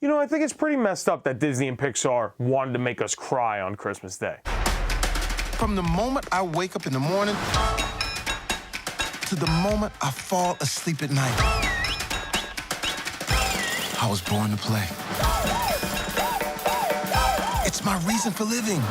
You know, I think it's pretty messed up that Disney and Pixar wanted to make us cry on Christmas Day. From the moment I wake up in the morning to the moment I fall asleep at night, I was born to play. It's my reason for living.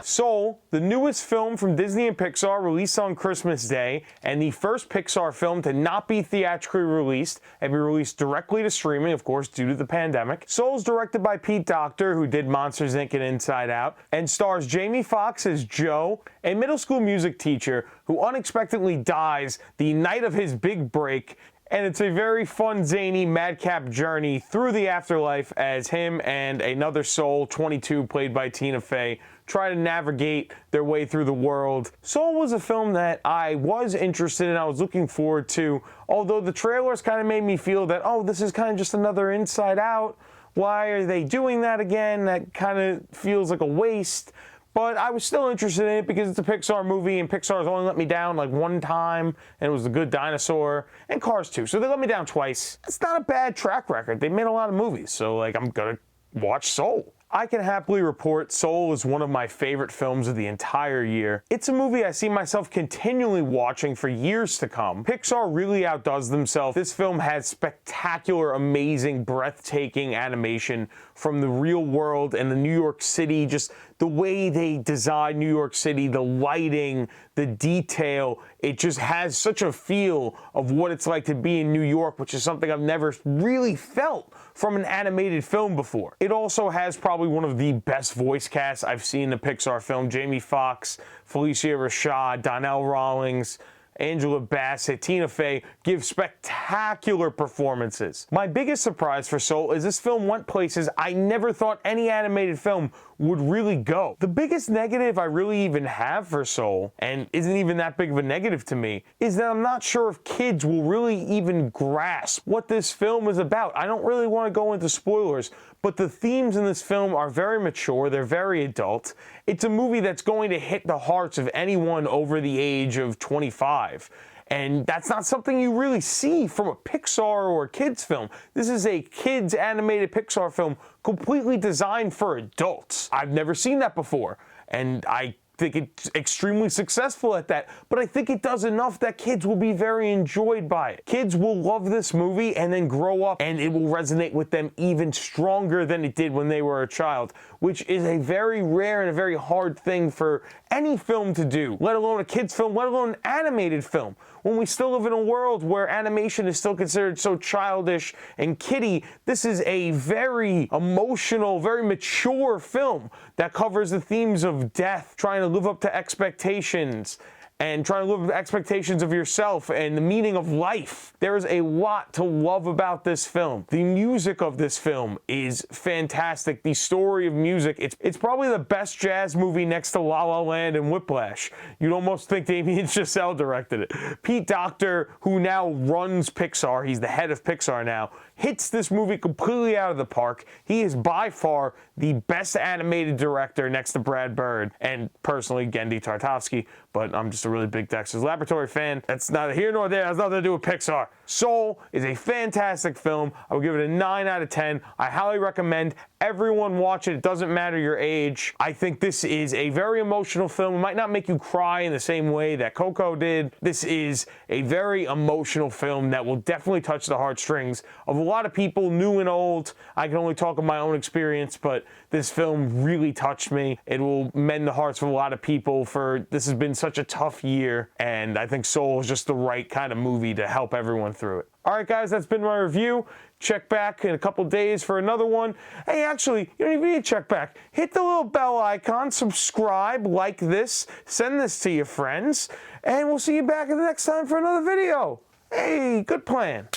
Soul, the newest film from Disney and Pixar, released on Christmas Day, and the first Pixar film to not be theatrically released and be released directly to streaming, of course, due to the pandemic. Soul is directed by Pete Docter, who did Monsters, Inc. and Inside Out, and stars Jamie Foxx as Joe, a middle school music teacher who unexpectedly dies the night of his big break. And it's a very fun, zany, madcap journey through the afterlife as him and another soul, 22, played by Tina Fey, try to navigate their way through the world. Soul was a film that I was interested in, I was looking forward to, although the trailers kind of made me feel that, oh, this is kind of just another Inside Out. Why are they doing that again? That kind of feels like a waste. But I was still interested in it because it's a Pixar movie, and Pixar's only let me down like one time, and it was The Good Dinosaur and Cars 2. So they let me down twice. It's not a bad track record. They made a lot of movies, so like I'm gonna watch Soul. I can happily report Soul is one of my favorite films of the entire year. It's a movie I see myself continually watching for years to come. Pixar really outdoes themselves. This film has spectacular, amazing, breathtaking animation from the real world and the New York City, just the way they design New York City, the lighting, the detail. It just has such a feel of what it's like to be in New York, which is something I've never really felt from an animated film before. It also has probably one of the best voice casts I've seen in a Pixar film. Jamie Foxx, Felicia Rashad, Donnell Rawlings, Angela Bassett, Tina Fey give spectacular performances. My biggest surprise for Soul is this film went places I never thought any animated film would really go. The biggest negative I really even have for Soul, and isn't even that big of a negative to me, is that I'm not sure if kids will really even grasp what this film is about. I don't really want to go into spoilers, but the themes in this film are very mature, they're very adult. It's a movie that's going to hit the hearts of anyone over the age of 25. And that's not something you really see from a Pixar or a kids film. This is a kids animated Pixar film completely designed for adults. I've never seen that before, and I think it's extremely successful at that, but I think it does enough that kids will be very enjoyed by it. Kids will love this movie and then grow up and it will resonate with them even stronger than it did when they were a child, which is a very rare and a very hard thing for any film to do, let alone a kids film, let alone an animated film. When we still live in a world where animation is still considered so childish and kiddie, this is a very emotional, very mature film that covers the themes of death, trying to live up to expectations, and trying to live up to expectations of yourself and the meaning of life. There is a lot to love about this film. The music of this film is fantastic. The story of music, it's probably the best jazz movie next to La La Land and Whiplash. You'd almost think Damien Chazelle directed it. Pete Docter, who now runs Pixar, he's the head of Pixar now, hits this movie completely out of the park. He is by far the best animated director next to Brad Bird and personally Genndy Tartakovsky, but I'm just a really big Dexter's Laboratory fan. That's neither here nor there. It has nothing to do with Pixar. Soul is a fantastic film. I would give it a 9 out of 10. I highly recommend everyone watch it. It doesn't matter your age. I think this is a very emotional film. It might not make you cry in the same way that Coco did. This is a very emotional film that will definitely touch the heartstrings of a lot of people, new and old. I can only talk of my own experience, but this film really touched me. It will mend the hearts of a lot of people, for this has been such a tough year, and I think Soul is just the right kind of movie to help everyone through it. All right, guys, that's been my review. Check back in a couple days for another one. Hey, actually, you don't even need to check back. Hit the little bell icon, subscribe, like this, send this to your friends, and we'll see you back the next time for another video. Hey, good plan.